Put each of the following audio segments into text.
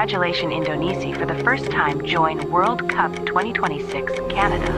Congratulations Indonesia for the first time join World Cup 2026 Canada.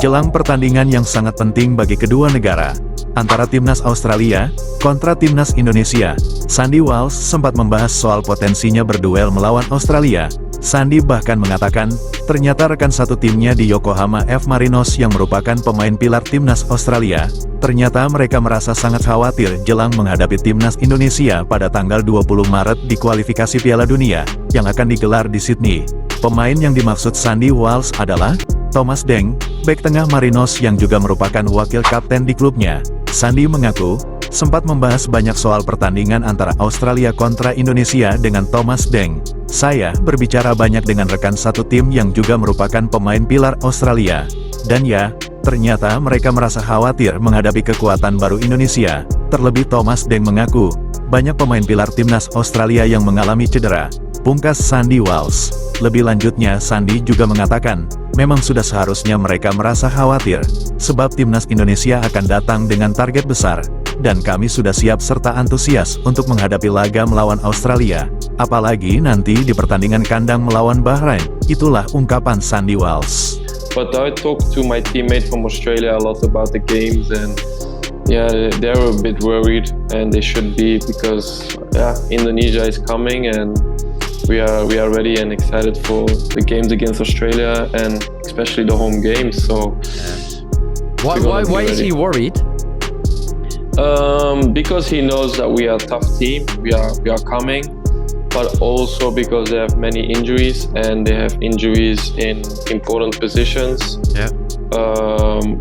Jelang pertandingan yang sangat penting bagi kedua negara, antara Timnas Australia kontra Timnas Indonesia, Sandy Walsh sempat membahas soal potensinya berduel melawan Australia. Sandy bahkan mengatakan, ternyata rekan satu timnya di Yokohama F. Marinos yang merupakan pemain pilar Timnas Australia, ternyata mereka merasa sangat khawatir jelang menghadapi Timnas Indonesia pada tanggal 20 Maret di kualifikasi Piala Dunia, yang akan digelar di Sydney. Pemain yang dimaksud Sandy Walsh adalah Thomas Deng, bek tengah Marinos yang juga merupakan wakil kapten di klubnya. Sandy mengaku, sempat membahas banyak soal pertandingan antara Australia kontra Indonesia dengan Thomas Deng. Saya berbicara banyak dengan rekan satu tim yang juga merupakan pemain pilar Australia. Dan ya, ternyata mereka merasa khawatir menghadapi kekuatan baru Indonesia. Terlebih Thomas Deng mengaku, banyak pemain pilar Timnas Australia yang mengalami cedera. Pungkas Sandy Walsh. Lebih lanjutnya Sandy juga mengatakan, memang sudah seharusnya mereka merasa khawatir, sebab Timnas Indonesia akan datang dengan target besar, dan kami sudah siap serta antusias untuk menghadapi laga melawan Australia, apalagi nanti di pertandingan kandang melawan Bahrain. Itulah ungkapan Sandy Walsh. But I talked to my teammate from Australia a lot about the games, and yeah, they're a bit worried, and they should be, because Indonesia is coming, and we are ready and excited for the games against Australia, and especially the home games. So why is he worried? Because he knows that we are a tough team. We are coming, but also because they have many injuries, and they have injuries in important positions. And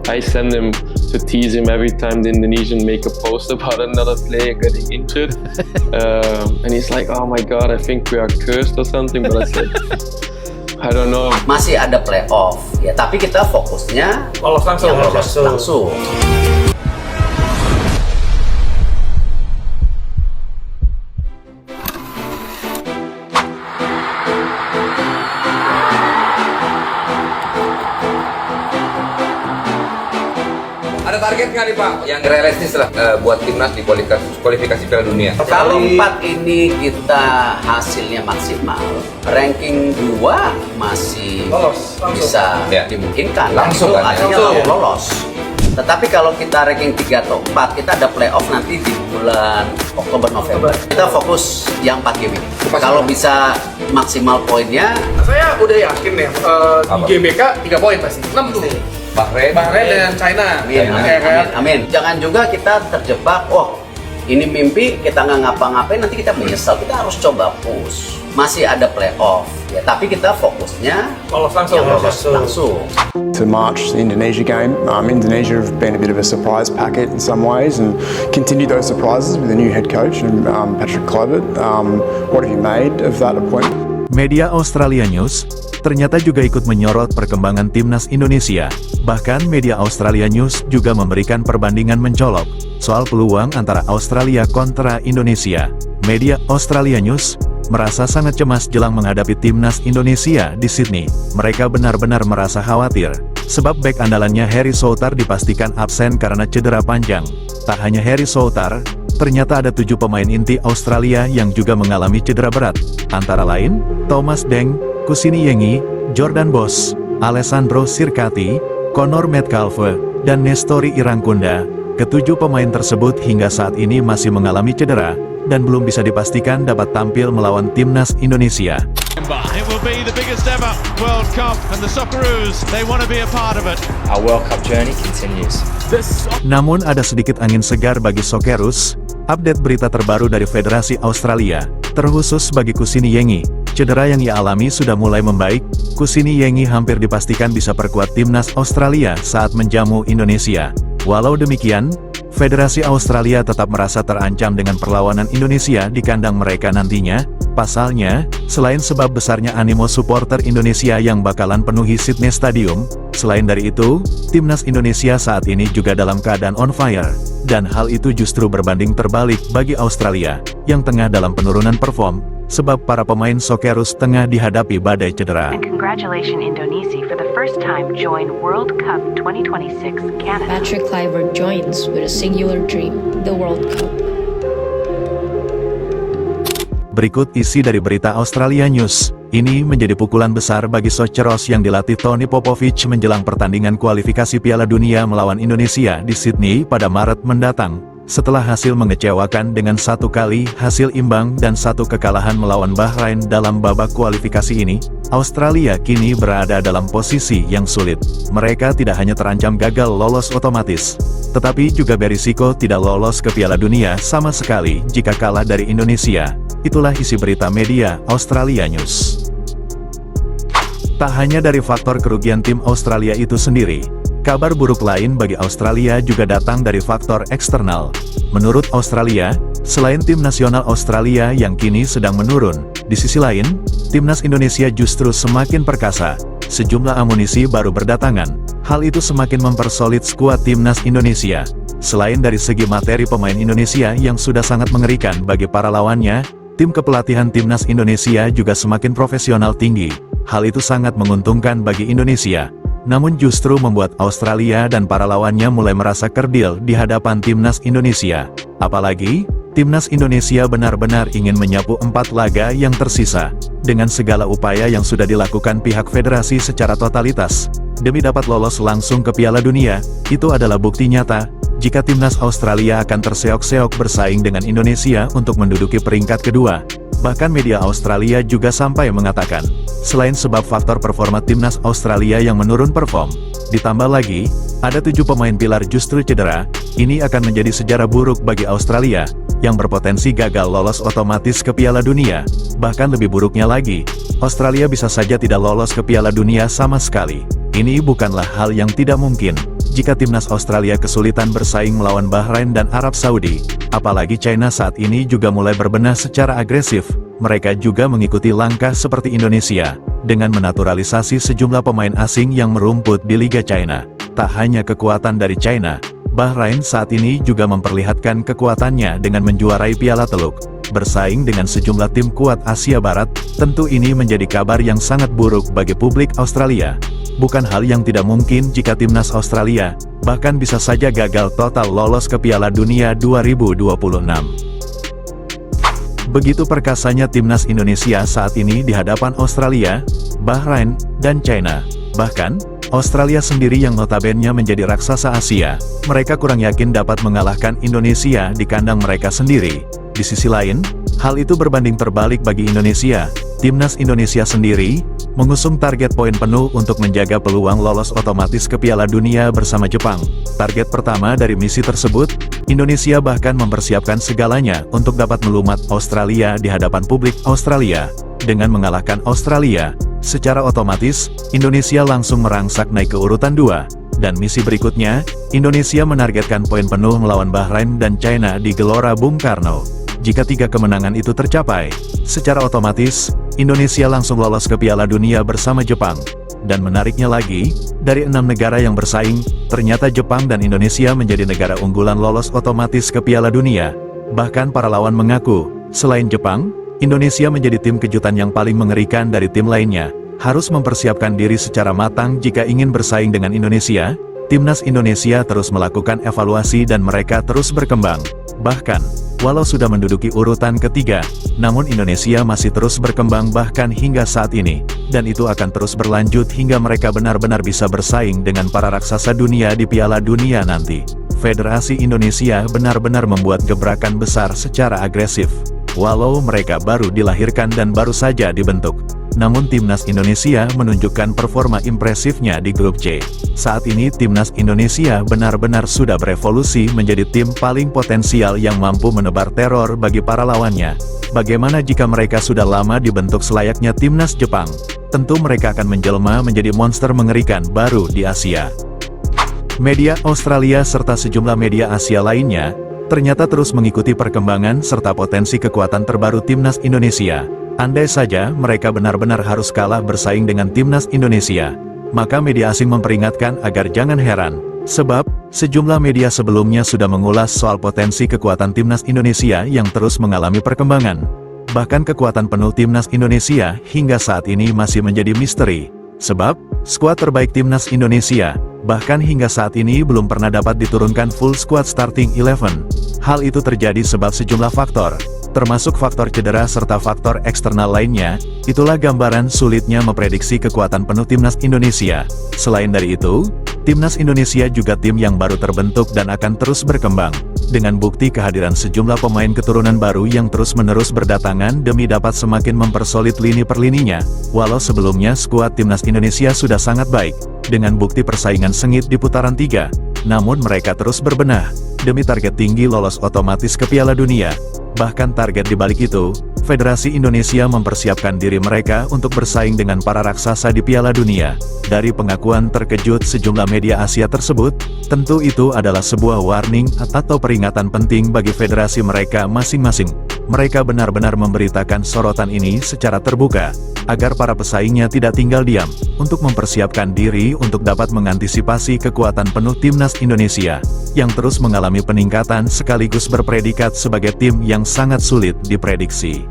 I send him to tease him every time the Indonesian make a post about another player getting injured. And he's like, oh my god, I think we are cursed or something. But I said, I don't know. Masih ada playoff, ya, tapi kita fokusnya lolos langsung. Ada target nggak nih Pak? Yang realistis lah buat timnas di kualifikasi Piala Dunia. Kalau 4 ini kita hasilnya maksimal, ranking 2 masih bisa dimungkinkan. Langsung kan? Artinya lolos. Tetapi kalau kita ranking 3 atau 4, kita ada playoff nanti di bulan Oktober-November. Kita fokus yang 4 game ini. Kalau bisa maksimal poinnya, Saya udah yakin ya, di GBK 3 poin pasti. 6 tuh. Bahrain Dan China. Amin. Jangan juga kita terjebak, ini mimpi, kita nggak ngapa-ngapain, nanti kita menyesal. Kita harus coba push. Masih ada playoff, ya, tapi kita fokusnya Lolos langsung. To March, the Indonesia game. Indonesia have been a bit of a surprise packet in some ways and continue those surprises with a new head coach and Patrick Kluivert. What have you made of that appointment? Media Australia News ternyata juga ikut menyorot perkembangan Timnas Indonesia. Bahkan media Australia News juga memberikan perbandingan mencolok soal peluang antara Australia kontra Indonesia. Media Australia News merasa sangat cemas jelang menghadapi Timnas Indonesia di Sydney. Mereka benar-benar merasa khawatir, sebab bek andalannya Harry Souttar dipastikan absen karena cedera panjang. Tak hanya Harry Souttar, ternyata ada 7 pemain inti Australia yang juga mengalami cedera berat, antara lain Thomas Deng, Kusini Yengi, Jordan Boss, Alessandro Sirkati, Connor Metcalfe, dan Nestori Irangkunda. Ketujuh pemain tersebut hingga saat ini masih mengalami cedera, dan belum bisa dipastikan dapat tampil melawan Timnas Indonesia. It will be the biggest ever World Cup, and the Socceroos, they want to be a part of it. Our World Cup journey continues. Namun ada sedikit angin segar bagi Socceroos. Update berita terbaru dari Federasi Australia, terkhusus bagi Kusini Yengi. Cedera yang ia alami sudah mulai membaik. Kusini Yengi hampir dipastikan bisa perkuat Timnas Australia saat menjamu Indonesia. Walau demikian, Federasi Australia tetap merasa terancam dengan perlawanan Indonesia di kandang mereka nantinya. Pasalnya, selain sebab besarnya animo supporter Indonesia yang bakalan penuhi Sydney Stadium, selain dari itu, Timnas Indonesia saat ini juga dalam keadaan on fire. Dan hal itu justru berbanding terbalik bagi Australia, yang tengah dalam penurunan perform. sebab para pemain Socceroos tengah dihadapi badai cedera. And congratulations Indonesia for the first time join World Cup 2026 Canada. Patrick Kluivert joins with a singular dream, the World Cup. Berikut isi dari berita Australia News. Ini menjadi pukulan besar bagi Socceroos yang dilatih Tony Popovic menjelang pertandingan kualifikasi Piala Dunia melawan Indonesia di Sydney pada Maret mendatang. Setelah hasil mengecewakan dengan 1 kali hasil imbang dan 1 kekalahan melawan Bahrain dalam babak kualifikasi ini, Australia kini berada dalam posisi yang sulit. Mereka tidak hanya terancam gagal lolos otomatis, tetapi juga berisiko tidak lolos ke Piala Dunia sama sekali jika kalah dari Indonesia. Itulah isi berita media Australia News. Tak hanya dari faktor kerugian tim Australia itu sendiri, kabar buruk lain bagi Australia juga datang dari faktor eksternal. Menurut Australia, selain tim nasional Australia yang kini sedang menurun, di sisi lain, timnas Indonesia justru semakin perkasa. Sejumlah amunisi baru berdatangan. Hal itu semakin mempersolid skuad timnas Indonesia. Selain dari segi materi pemain Indonesia yang sudah sangat mengerikan bagi para lawannya, tim kepelatihan timnas Indonesia juga semakin profesional tinggi. Hal itu sangat menguntungkan bagi Indonesia. Namun justru membuat Australia dan para lawannya mulai merasa kerdil di hadapan timnas Indonesia. Apalagi, timnas Indonesia benar-benar ingin menyapu 4 laga yang tersisa. Dengan segala upaya yang sudah dilakukan pihak federasi secara totalitas, demi dapat lolos langsung ke Piala Dunia, itu adalah bukti nyata, jika timnas Australia akan terseok-seok bersaing dengan Indonesia untuk menduduki peringkat kedua. Bahkan media Australia juga sampai mengatakan, selain sebab faktor performa timnas Australia yang menurun perform, ditambah lagi, ada 7 pemain pilar justru cedera, ini akan menjadi sejarah buruk bagi Australia, yang berpotensi gagal lolos otomatis ke Piala Dunia. Bahkan lebih buruknya lagi, Australia bisa saja tidak lolos ke Piala Dunia sama sekali. Ini bukanlah hal yang tidak mungkin, jika timnas Australia kesulitan bersaing melawan Bahrain dan Arab Saudi. Apalagi China saat ini juga mulai berbenah secara agresif. Mereka juga mengikuti langkah seperti Indonesia, dengan menaturalisasi sejumlah pemain asing yang merumput di Liga China. Tak hanya kekuatan dari China, Bahrain saat ini juga memperlihatkan kekuatannya dengan menjuarai Piala Teluk. Bersaing dengan sejumlah tim kuat Asia Barat, tentu ini menjadi kabar yang sangat buruk bagi publik Australia. Bukan hal yang tidak mungkin jika timnas Australia, bahkan bisa saja gagal total lolos ke Piala Dunia 2026. Begitu perkasanya timnas Indonesia saat ini di hadapan Australia, Bahrain, dan China. Bahkan, Australia sendiri yang notabene menjadi raksasa Asia, mereka kurang yakin dapat mengalahkan Indonesia di kandang mereka sendiri. Di sisi lain, hal itu berbanding terbalik bagi Indonesia. Timnas Indonesia sendiri mengusung target poin penuh untuk menjaga peluang lolos otomatis ke Piala Dunia bersama Jepang. Target pertama dari misi tersebut, Indonesia bahkan mempersiapkan segalanya untuk dapat melumat Australia di hadapan publik Australia. Dengan mengalahkan Australia, secara otomatis, Indonesia langsung merangsak naik ke urutan 2. Dan misi berikutnya, Indonesia menargetkan poin penuh melawan Bahrain dan China di Gelora Bung Karno. Jika 3 kemenangan itu tercapai, secara otomatis, Indonesia langsung lolos ke Piala Dunia bersama Jepang. Dan menariknya lagi, dari 6 negara yang bersaing, ternyata Jepang dan Indonesia menjadi negara unggulan lolos otomatis ke Piala Dunia. Bahkan para lawan mengaku, selain Jepang, Indonesia menjadi tim kejutan yang paling mengerikan dari tim lainnya. Harus mempersiapkan diri secara matang jika ingin bersaing dengan Indonesia. Timnas Indonesia terus melakukan evaluasi dan mereka terus berkembang. Bahkan, walau sudah menduduki urutan ketiga, namun Indonesia masih terus berkembang bahkan hingga saat ini. Dan itu akan terus berlanjut hingga mereka benar-benar bisa bersaing dengan para raksasa dunia di Piala Dunia nanti. Federasi Indonesia benar-benar membuat gebrakan besar secara agresif. Walau mereka baru dilahirkan dan baru saja dibentuk, namun timnas Indonesia menunjukkan performa impresifnya di grup C. Saat ini timnas Indonesia benar-benar sudah berevolusi menjadi tim paling potensial yang mampu menebar teror bagi para lawannya. Bagaimana jika mereka sudah lama dibentuk selayaknya timnas Jepang? Tentu mereka akan menjelma menjadi monster mengerikan baru di Asia. Media Australia serta sejumlah media Asia lainnya ternyata terus mengikuti perkembangan serta potensi kekuatan terbaru timnas Indonesia. Andai saja mereka benar-benar harus kalah bersaing dengan timnas Indonesia, maka media asing memperingatkan agar jangan heran, sebab sejumlah media sebelumnya sudah mengulas soal potensi kekuatan timnas Indonesia yang terus mengalami perkembangan. Bahkan kekuatan penuh timnas Indonesia hingga saat ini masih menjadi misteri. Sebab, skuad terbaik timnas Indonesia, bahkan hingga saat ini belum pernah dapat diturunkan full squad starting 11. Hal itu terjadi sebab sejumlah faktor, termasuk faktor cedera serta faktor eksternal lainnya. Itulah gambaran sulitnya memprediksi kekuatan penuh timnas Indonesia. Selain dari itu, timnas Indonesia juga tim yang baru terbentuk dan akan terus berkembang, dengan bukti kehadiran sejumlah pemain keturunan baru yang terus-menerus berdatangan demi dapat semakin mempersolid lini per lininya. Walau sebelumnya skuad timnas Indonesia sudah sangat baik, dengan bukti persaingan sengit di putaran 3, namun mereka terus berbenah, demi target tinggi lolos otomatis ke Piala Dunia. Bahkan target di balik itu, Federasi Indonesia mempersiapkan diri mereka untuk bersaing dengan para raksasa di Piala Dunia. Dari pengakuan terkejut sejumlah media Asia tersebut, tentu itu adalah sebuah warning atau peringatan penting bagi federasi mereka masing-masing. Mereka benar-benar memberitakan sorotan ini secara terbuka, agar para pesaingnya tidak tinggal diam, untuk mempersiapkan diri untuk dapat mengantisipasi kekuatan penuh timnas Indonesia, yang terus mengalami peningkatan sekaligus berpredikat sebagai tim yang sangat sulit diprediksi.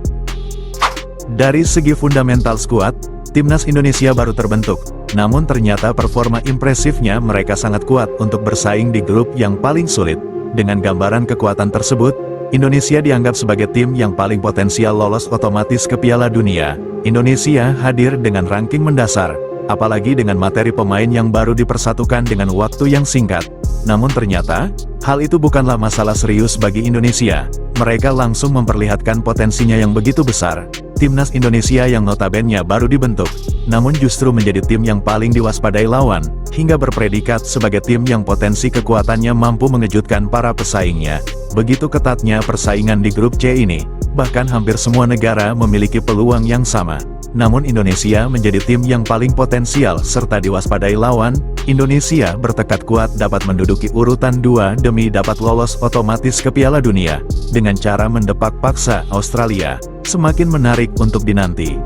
Dari segi fundamental skuad, timnas Indonesia baru terbentuk, namun ternyata performa impresifnya mereka sangat kuat untuk bersaing di grup yang paling sulit. Dengan gambaran kekuatan tersebut, Indonesia dianggap sebagai tim yang paling potensial lolos otomatis ke Piala Dunia. Indonesia hadir dengan ranking mendasar, apalagi dengan materi pemain yang baru dipersatukan dengan waktu yang singkat. Namun ternyata, hal itu bukanlah masalah serius bagi Indonesia. Mereka langsung memperlihatkan potensinya yang begitu besar. Timnas Indonesia yang notabene baru dibentuk, namun justru menjadi tim yang paling diwaspadai lawan, hingga berpredikat sebagai tim yang potensi kekuatannya mampu mengejutkan para pesaingnya. Begitu ketatnya persaingan di grup C ini, bahkan hampir semua negara memiliki peluang yang sama. Namun Indonesia menjadi tim yang paling potensial serta diwaspadai lawan. Indonesia bertekad kuat dapat menduduki urutan 2 demi dapat lolos otomatis ke Piala Dunia, dengan cara mendepak paksa Australia. Semakin menarik untuk dinanti.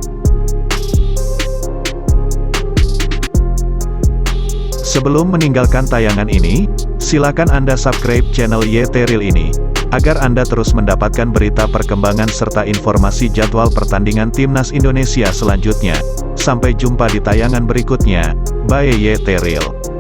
Sebelum meninggalkan tayangan ini, silakan Anda subscribe channel YT Real ini, agar Anda terus mendapatkan berita perkembangan serta informasi jadwal pertandingan timnas Indonesia selanjutnya. Sampai jumpa di tayangan berikutnya. Bye YT Real.